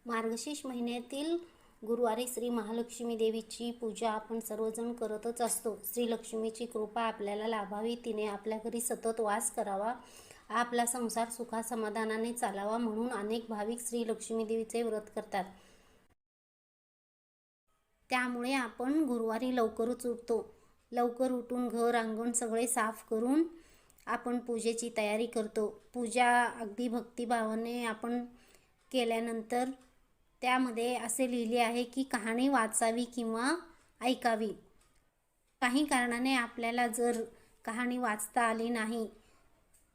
मार्गशीर्ष महिन्यातील गुरुवारी श्री महालक्ष्मी देवीची पूजा आपण सर्वजण करतच असतो. श्री लक्ष्मीची कृपा आपल्याला लाभावी, तिने आपल्या घरी सतत वास करावा, आपला संसार सुखा समाधानाने चालावा म्हणून अनेक भाविक श्री लक्ष्मी देवीचे व्रत करतात. त्यामुळे आपण गुरुवारी लवकरच उठतो. लवकर उठून घर अंगण सगळे साफ करून आपण पूजेची तयारी करतो. पूजा अगदी भक्तिभावाने आपण केल्यानंतर त्यामध्ये असे लिहिले आहे की कहाणी वाचावी किंवा ऐकावी. काही कारणाने आपल्याला जर कहाणी वाचता आली नाही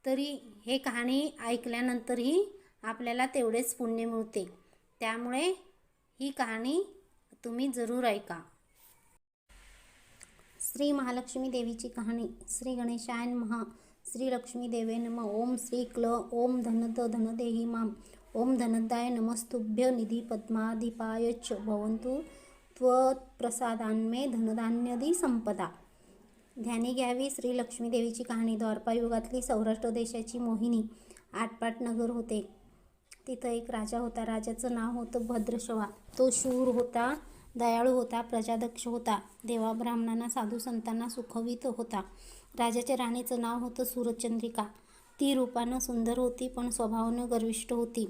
तरी हे कहाणी ऐकल्यानंतरही आपल्याला तेवढेच पुण्य मिळते. त्यामुळे ही कहाणी तुम्ही जरूर ऐका. श्री महालक्ष्मी देवीची कहाणी. श्री गणेशाय नमः. श्री लक्ष्मी देवे नमः. ओम श्री क्ल ओम धनद धनदेहि माम. ओम धनदाय नमस्तुभ्य निधी पद्माधिपाय च भवन्तु त्वत्प्रसादान्मे धनधान्यदी संपदा. ध्यानी घ्यावी. श्री लक्ष्मी देवीची कहाणी. द्वापारयुगातली सौराष्ट्र देशाची मोहिनी आटपाट नगर होते. तिथं एक राजा होता. राजाचं नाव होतं भद्रशवा. तो शूर होता, दयाळू होता, प्रजादक्ष होता, देवा ब्राह्मणांना साधू संतांना सुखवित होता. राजाच्या राणीचं नाव होतं सूरचंद्रिका. ती रूपानं सुंदर होती पण स्वभावानं गर्विष्ठ होती.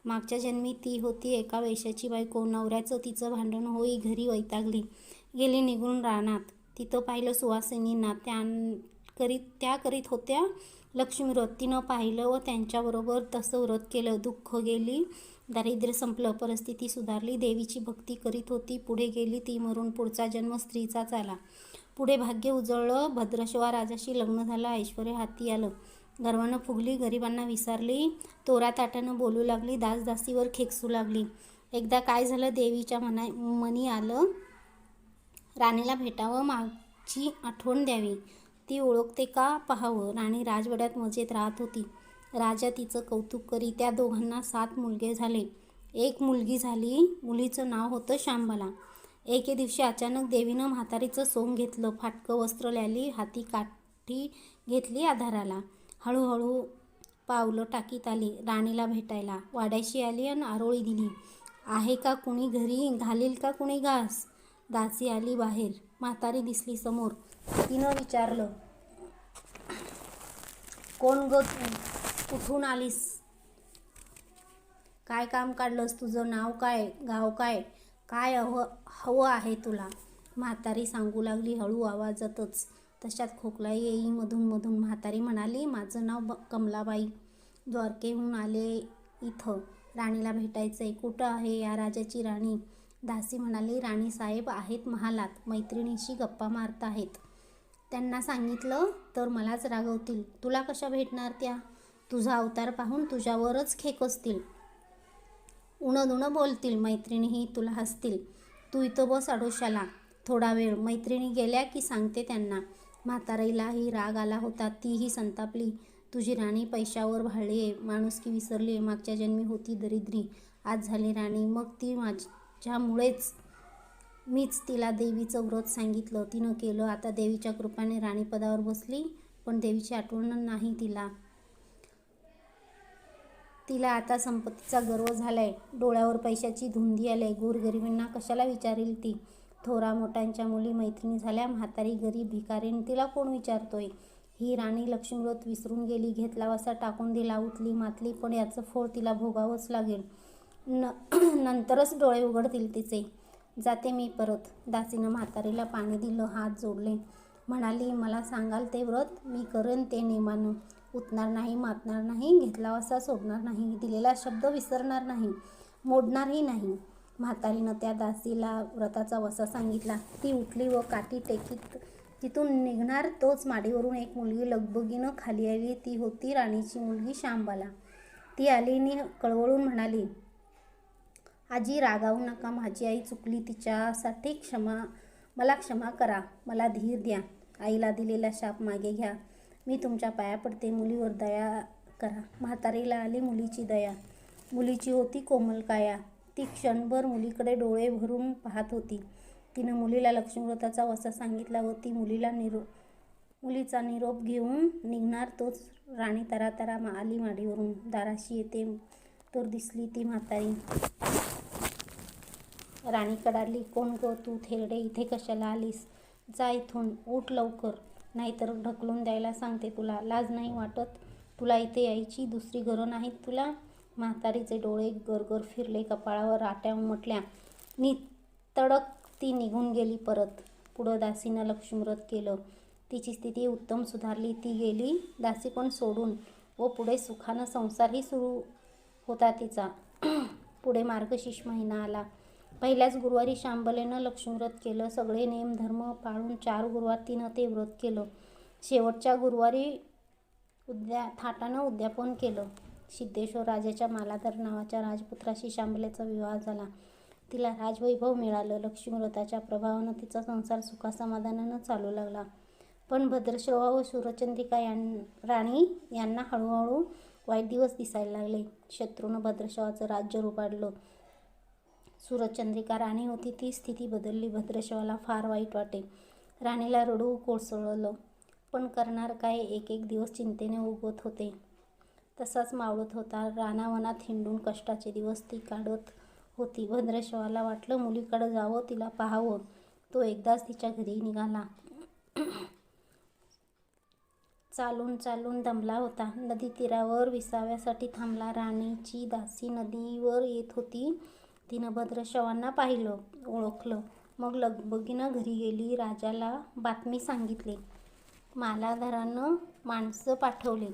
मागच्या जन्मी ती होती एका वेश्याची बायको. नवऱ्याचं तिचं भांडण होई घरी वैतागली, गेली निघून रानात. तिथं पाहिलं सुवासिनींना. त्या करीत होत्या लक्ष्मी व्रत. तिनं पाहिलं व त्यांच्याबरोबर तसं व्रत केलं. दुःख गेली, दारिद्र्य संपलं, परिस्थिती सुधारली. देवीची भक्ती करीत होती. पुढे गेली ती मरून. पुढचा जन्म स्त्रीचाच आला. पुढे भाग्य उजळलं. भद्रशवा राजाशी लग्न झालं. ऐश्वर्य हाती आलं. गर्वानं फुगली, गरिबांना विसरली, तोरा ताटानं बोलू लागली, दासदासीवर खेकसू लागली. एकदा काय झालं, देवीच्या मनी आलं राणीला भेटावं, मागची आठवण द्यावी, ती ओळखते का पाहावं. राणी राजवाड्यात मजेत राहत होती. राजा तिचं कौतुक करी. त्या दोघांना 7 मुलगे झाले. एक मुलगी झाली. मुलीचं नाव होतं शांबला. एके दिवशी अचानक देवीनं म्हातारीचं सोंग घेतलं. फाटकं वस्त्र ल्याली, हाती काठी घेतली आधाराला. हळूहळू पावलं टाकीत आली राणीला भेटायला. वाड्याशी आली आणि आरोळी दिली. आहे का कुणी घरी, घालील का कुणी घास. दासी आली बाहेर. म्हातारी दिसली समोर. तिनं विचारलं, कोण ग तू, कुठून आलीस, काय काम काढलंस, तुझं नाव काय, गाव काय, काय हवं आहे तुला. म्हातारी सांगू लागली हळू आवाजातच. तशात खोकला येई मधून मधून. म्हातारी म्हणाली, माझं नाव कमलाबाई, द्वारकेहून आले इथं, राणीला भेटायचंय. कुठं आहे या राजाची राणी. दासी म्हणाली, राणीसाहेब आहेत महालात, मैत्रिणीशी गप्पा मारत आहेत. त्यांना सांगितलं तर मलाच रागवतील. तुला कशा भेटणार त्या. तुझा अवतार पाहून तुझ्यावरच खेकसतील, उणं बोलतील. मैत्रिणीही तुला हसतील. तू इथं बस आडोशाला थोडा वेळ. मैत्रिणी गेल्या की सांगते त्यांना. म्हातारीलाही राग आला होता. तीही संतापली. तुझी राणी पैशावर भाळलीये, माणुसकी विसरलीये. मागच्या जन्मी होती दरिद्री, आज झाली राणी. मग ती माझ्यामुळेच. मीच तिला देवीचं व्रत सांगितलं, तिनं केलं. आता देवीच्या कृपेने राणीपदावर बसली. पण देवीची आठवण नाही तिला. तिला आता संपत्तीचा गर्व झालाय. डोळ्यावर पैशाची धुंदी आली. गोरगरिबांना कशाला विचारेल ती. थोरा मोठ्यांच्या मुली मैत्रिणी झाल्या. म्हातारी गरीब भिकारीण, तिला कोण विचारतोय. ही राणी लक्ष्मीव्रत विसरून गेली. घेतला वसा टाकून दिला. उठली मातली, पण याचं फळ तिला भोगावंच लागेल. नंतरच डोळे उघडतील तिचे. जाते मी परत. दासीनं म्हातारीला पाणी दिलं, हात जोडले. म्हणाली, मला सांगाल ते व्रत मी करेन ते नेमानं. उठणार नाही, मातणार नाही, घेतला वसा सोडणार नाही, दिलेला शब्द विसरणार नाही, मोडणारही नाही. म्हातारीनं त्या दासीला व्रताचा वसा सांगितला. ती उठली व काठी टेकीत तिथून निघणार तोच माडीवरून एक मुलगी लगबगीनं खाली आली. ती होती राणीची मुलगी शांबला. ती आली आणि कळवळून म्हणाली, आजी रागावू नका, माझी आई चुकली, तिच्यासाठी मला क्षमा करा, मला धीर द्या, आईला दिलेला शाप मागे घ्या, मी तुमच्या पाया पडते, मुलीवर दया करा. म्हातारीला आली मुलीची दया. मुलीची होती कोमल काया. ती क्षणभर मुलीकडे डोळे भरून पाहत होती. तिनं मुलीला लक्ष्मीव्रताचा वसा सांगितला व ती मुलीचा निरोप घेऊन निघणार तोच राणी तरातरा आली माडीवरून. दाराशी येते तर दिसली ती म्हातारी. राणी कडाडली. कोण गं तू थेरडे, इथे कशाला आलीस? जा इथून, उठ लवकर, नाहीतर ढकलून द्यायला सांगते तुला. लाज नाही वाटत तुला इथे यायची? दुसरी घरं नाहीत तुला? म्हातारीचे डोळे गरगर फिरले, कपाळावर राट्या उमटल्या. तडक ती निघून गेली परत. पुढं दासीनं लक्ष्मीव्रत केलं. तिची स्थिती उत्तम सुधारली. ती गेली दासीपण सोडून व पुढे सुखानं संसारही सुरू होता तिचा. पुढे मार्गशीर्ष महिना आला. पहिल्याच गुरुवारी शांबलेनं लक्ष्मीव्रत केलं. सगळे नेमधर्म पाळून 4 गुरुवार तिनं ते व्रत केलं. शेवटच्या गुरुवारी थाटानं उद्यापन केलं. सिद्धेश्वर राजाच्या मालाधर नावाच्या राजपुत्राशी शांबलेचा विवाह झाला. तिला राजवैभव मिळालं. लक्ष्मीव्रताच्या प्रभावानं तिचा संसार सुखासमाधानानं चालू लागला. पण भद्रश्रवा व सूरचंद्रिका राणी यांना हळूहळू वाईट दिवस दिसायला लागले. शत्रूनं भद्रश्रवाचं राज्य रुबाडलं. सूरचंद्रिका राणी होती ती स्थिती बदलली. भद्रश्रवाला फार वाईट वाटे. राणीला रडू कोसळलं. पण करणार काय? एक एक दिवस चिंतेने उगवत होते तसाच मावळत होता. रानावनात हिंडून कष्टाचे दिवस ती काढत होती. भद्रश्रवाला वाटलं मुलीकडं जावं, तिला पाहावं. तो एकदाच तिच्या घरी निघाला. चालून चालून दमला होता. नदी तीरावर विसाव्यासाठी थांबला. राणीची दासी नदीवर येत होती. तिनं भद्रश्रवांना पाहिलं, ओळखलं. मग लगबगीनं घरी गेली. राजाला बातमी सांगितली. मालाधारानं माणसं पाठवली.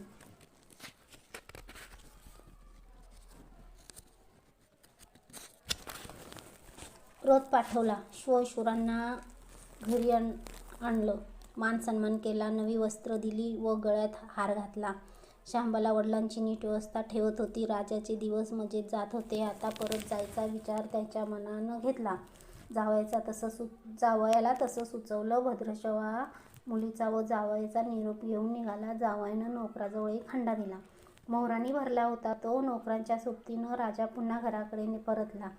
रथ पाठवला. श्वशुरांना घरी आणलं. मान सन्मान केला. नवी वस्त्र दिली व गळ्यात हार घातला. शांबला वडिलांची नीट व्यवस्था ठेवत होती. राजाचे दिवस मजेत जात होते. आता परत जायचा विचार त्याच्या मनानं घेतला. जावयाला तसं सुचवलं. भद्रश्रवा मुलीचा व जावयाचा निरोप घेऊन निघाला. जावयानं नोकराजवळ एक हंडा दिला. मोहरांनी भरला होता तो. नोकरांच्या सोबतीनं राजा पुन्हा घराकडे परतला.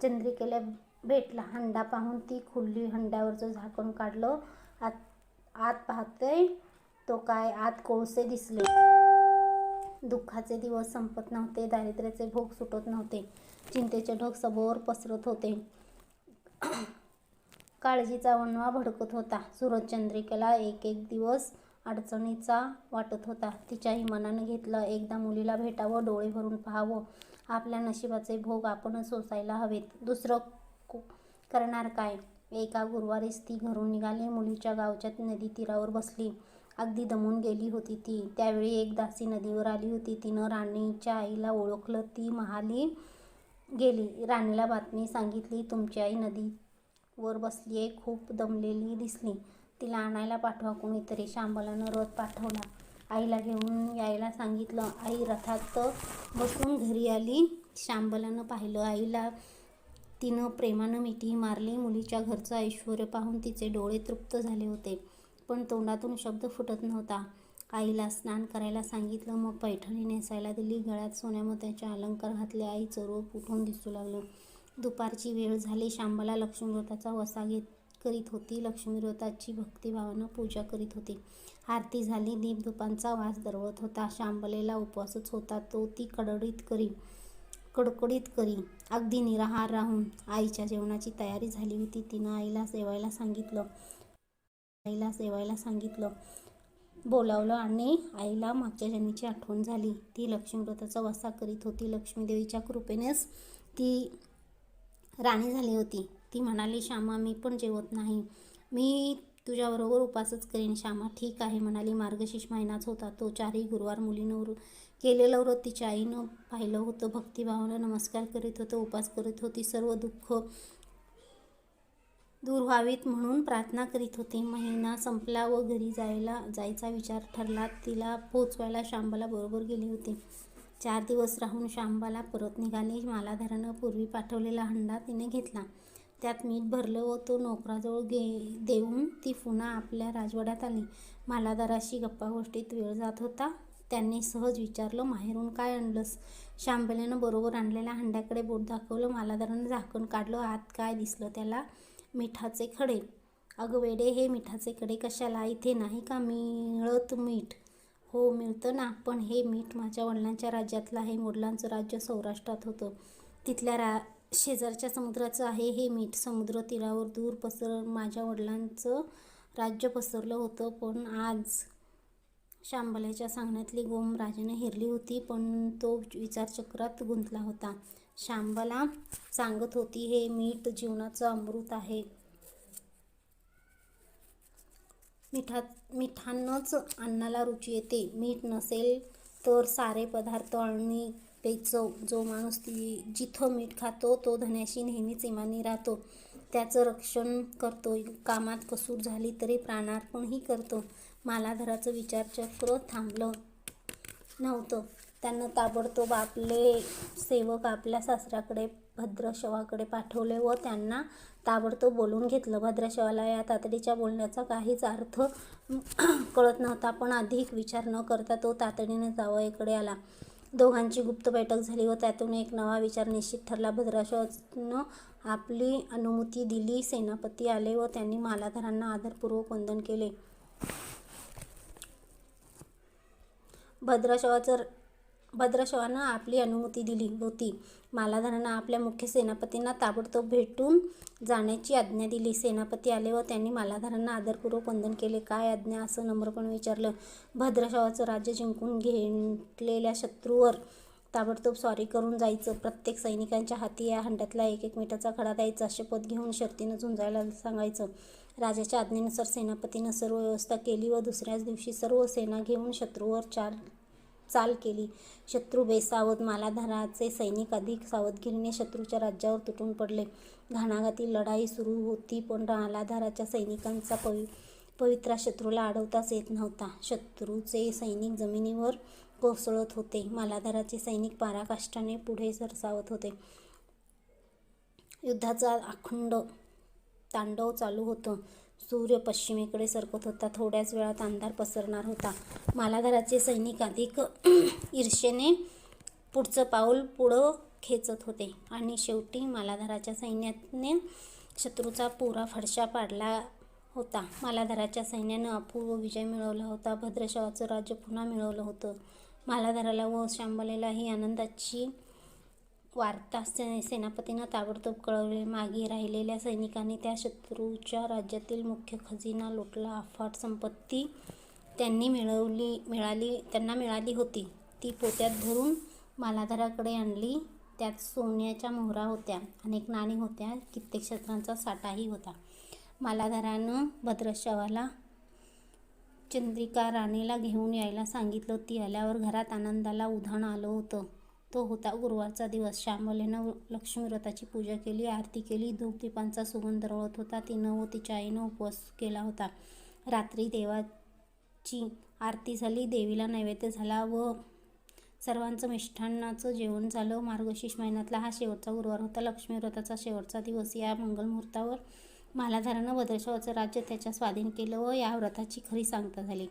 चंद्रिकेला भेटला. हंडा पाहून ती खुलली. हंड्यावरचं झाकण काढलं. आत पाहतोय तो काय, आत कोळसे दिसले. दुःखाचे दिवस संपत नव्हते. दारिद्र्याचे भोग सुटत नव्हते. चिंतेचे ढग सभोवर पसरत होते. काळजीचा वणवा भडकत होता. सूरचंद्रिकेला एक एक दिवस अडचणीचा वाटत होता. तिच्याही मनानं घेतलं एकदा मुलीला भेटावं, डोळे भरून पाहावं. आपल्या नशिबाचे भोग आपणच सोसायला हवेत. दुसरं करणार काय? एका गुरुवारीच ती घरून निघाली. मुलीच्या गावच्या नदी तीरावर बसली. अगदी दमून गेली होती ती. त्यावेळी एक दासी नदीवर आली होती. तिनं राणीच्या आईला ओळखलं. ती महाली गेली. राणीला बातमी सांगितली. तुमची आई नदीवर बसलीये, खूप दमलेली दिसली. तिला आणायला पाठवा कोणीतरी. शांबलानं रथ पाठवला. आईला घेऊन यायला सांगितलं. आई रथात बसून घरी आली. शांबलानं पाहिलं आईला. तिनं प्रेमानं मिठी मारली. मुलीच्या घरचं ऐश्वर्य पाहून तिचे डोळे तृप्त झाले होते. पण तोंडातून शब्द फुटत नव्हता. आईला स्नान करायला सांगितलं. मग पैठणी नेसायला दिली. गळ्यात सोन्यामोत्याचे अलंकार घातले. आईचं रूप उठून दिसू लागलं. दुपारची वेळ झाली. शांबला लक्ष्मीव्रताचा वसा करीत होती. लक्ष्मीव्रताची भक्तिभावानं पूजा करीत होती. आरती झाली. दीपधुपांचा वास दरवळत होता. शांबलेला उपवासच होता. तो ती कडकडीत करी. अगदी निराहार राहून. आईच्या जेवणाची तयारी झाली होती. तिनं आईला जेवायला सांगितलं. बोलावलं आणि आईला मागच्या जन्मीची आठवण झाली. ती लक्ष्मीव्रताचा वसा करीत होती. लक्ष्मीदेवीच्या कृपेनेच ती राणी झाली होती. ती म्हणाली, श्यामा मी पण जेवत नाही. मी तुझ्याबरोबर उपासच करीन. श्यामा ठीक आहे म्हणाली. मार्गशीर्ष महिनाच होता तो. 4ही गुरुवार मुलीनं केलेलं व्रत तिच्या आईनं पाहिलं होतं. भक्तिभावानं नमस्कार करीत होतं. उपास करीत होती. सर्व दुःख दूर व्हावीत म्हणून प्रार्थना करीत होती. महिना संपला व घरी जायचा विचार ठरला. तिला पोचवायला शांबला बरोबर गेली होती. 4 दिवस राहून शांबला परत निघाली. मालाधारानं पूर्वी पाठवलेला हंडा तिने घेतला. त्यात मीठ भरलं व तो नोकराजवळ देऊन ती पुन्हा आपल्या राजवाड्यात आली. मालाधाराशी गप्पागोष्टीत वेळ जात होता. त्यांनी सहज विचारलं, माहेरून काय आणलंस? शांबलेनं बरोबर आणलेल्या हंड्याकडे बोट दाखवलं. मालाधारानं झाकण काढलं. आत काय दिसलं त्याला? मिठाचे खडे. अगं वेडे, हे मिठाचे खडे कशाला? इथे नाही का मिळत मीठ? हो मिळतं ना, पण हे मीठ माझ्या वडिलांच्या राज्यातलं आहे. वडिलांचं राज्य सौराष्ट्रात होतं. तिथल्या शेजारच्या समुद्राचं आहे हे मीठ. समुद्र तीरावर दूर माझ्या वडिलांचं राज्य पसरलं होतं. पण आज शांबल्याच्या सांगण्यातली गोम राजाने हेरली होती. पण तो विचारचक्रात गुंतला होता. शांबला सांगत होती, हे मीठ जीवनाचं अमृत आहे. मिठानंच अन्नाला रुची येते. मीठ नसेल तर सारे पदार्थ आणि बेचव. जो माणूस जिथं मीठ खातो तो धन्याशी नेहमीच इमानी राहतो. त्याचं रक्षण करतो. कामात कसूर झाली तरी प्राणार्पणही करतो. मालाधराचं विचारचक्र थांबलं नव्हतं. त्यानं ताबडतोब आपले सेवक आपल्या सासऱ्याकडे भद्रशवाकडे पाठवले व त्यांना ताबडतोब बोलून घेतलं. भद्रशवाला या तातडीच्या बोलण्याचा काहीच अर्थ कळत नव्हता. पण अधिक विचार न करता तो तातडीने जावयाकडे आला. दोघांची गुप्त बैठक झाली व त्यातून एक नवा विचार निश्चित ठरला. भद्रशवानं आपली अनुमती दिली. सेनापती आले व त्यांनी मालाधरांना आदरपूर्वक वंदन केले. भद्रशवानं आपली अनुमती दिली होती. मालाधरांना आपल्या मुख्य सेनापतींना ताबडतोब भेटून जाण्याची आज्ञा दिली. सेनापती आले व त्यांनी मालाधरांना आदरपूर्वक वंदन केले. काय आज्ञा, असं नम्रपणे विचारलं. भद्रशवाचं राज्य जिंकून घेतलेल्या शत्रूवर ताबडतोब स्वारी करून जायचं. प्रत्येक सैनिकांच्या हाती या हंड्यातला 1 मीठाचा खडा द्यायचा. शपथ घेऊन शर्तीनं झुंजायला सांगायचं. राजाच्या आज्ञेनुसार सेनापतीनं सर्व व्यवस्था केली व दुसऱ्याच दिवशी सर्व सेना घेऊन शत्रूवर चाल केली. शत्रू बेसावध. मालाधराचे सैनिक अधिक सावधगिरीने शत्रूच्या राज्यावर तुटून पडले. घणाघाती लढाई सुरू होती. पण मालाधराच्या सैनिकांचा पवित्रा शत्रूला अडवताच येत नव्हता. शत्रूचे सैनिक जमिनीवर कोसळत होते. मालाधराचे सैनिक पराकाष्ठाने पुढे सरसावत होते. युद्धाचा अखंड तांडव चालू होतं. सूर्य पश्चिमेकडे सरकत होता. थोड्याच वेळात अंधार पसरणार होता. मालाधराचे सैनिक अधिक ईर्ष्येने पुढचं पाऊल पुढं खेचत होते आणि शेवटी मालाधराच्या सैन्याने शत्रूचा पुरा फडशा पाडला होता. मालाधराच्या सैन्यानं अपूर्व विजय मिळवला होता. भद्रशवाचं राज्य पुन्हा मिळवलं होतं. मालाधराला व शांबलेला ही आनंदाची वार्ता सेनापतीनं ताबडतोब कळवली. मागे राहिलेल्या सैनिकांनी त्या शत्रूच्या राज्यातील मुख्य खजिना लुटला. अफाट संपत्ती त्यांना मिळाली होती. ती पोत्यात भरून मालाधराकडे आणली. त्यात सोन्याच्या मोहरा होत्या, अनेक नाणी होत्या, कित्येक शस्त्रांचा साठाही होता. मालाधरानं भद्रशवाला चंद्रिका राणीला घेऊन यायला सांगितलं. ती आल्यावर घरात आनंदाला उधाण आलं होतं. तो होता गुरुवारचा दिवस. शांबलेनं लक्ष्मीव्रताची पूजा केली, आरती केली. धूपदीपांचा सुगंध दरवळत होता. तिनं व तिच्या आईनं उपवास केला होता. रात्री देवाची आरती झाली. देवीला नैवेद्य झाला व सर्वांचं मिष्टान्नाचं जेवण झालं. मार्गशीर्ष महिन्यातला हा शेवटचा गुरुवार होता. लक्ष्मीव्रताचा शेवटचा दिवस. या मंगलमुहूर्तावर मालाधरानं भद्रशवाचं राज्य त्याच्या स्वाधीन केलं व या व्रताची खरी सांगता झाली.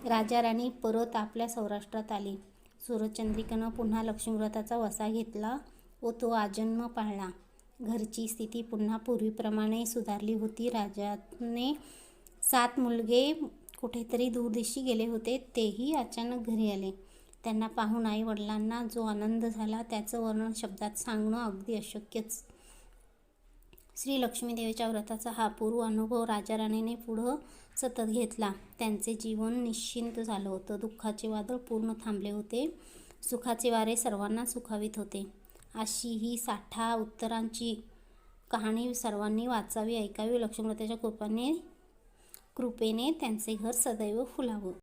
राजा राणी परत आपल्या सौराष्ट्रात आली. सूरजचंद्रिकेनं पुन्हा लक्ष्मीव्रताचा वसा घेतला व तो आजन्म पाळला. घरची स्थिती पुन्हा पूर्वीप्रमाणे सुधारली होती. राजाने 7 मुलगे कुठेतरी दूरदेशी गेले होते. तेही अचानक घरी आले. त्यांना पाहून आई वडिलांना जो आनंद झाला त्याचं वर्णन शब्दात सांगणं अगदी अशक्यच. श्री लक्ष्मीदेवीच्या व्रताचा हा अपूर्व अनुभव राजा राणीने पुढं सतत घेतला. त्यांचे जीवन निश्चिंत झालं होतं. दुःखाचे वादळ पूर्ण थांबले होते. सुखाचे वारे सर्वांना सुखावीत होते. अशी ही 60 उत्तरांची कहाणी सर्वांनी वाचावी, ऐकावी. लक्ष्मीव्रताच्या कृपेने त्यांचे घर सदैव फुलावं.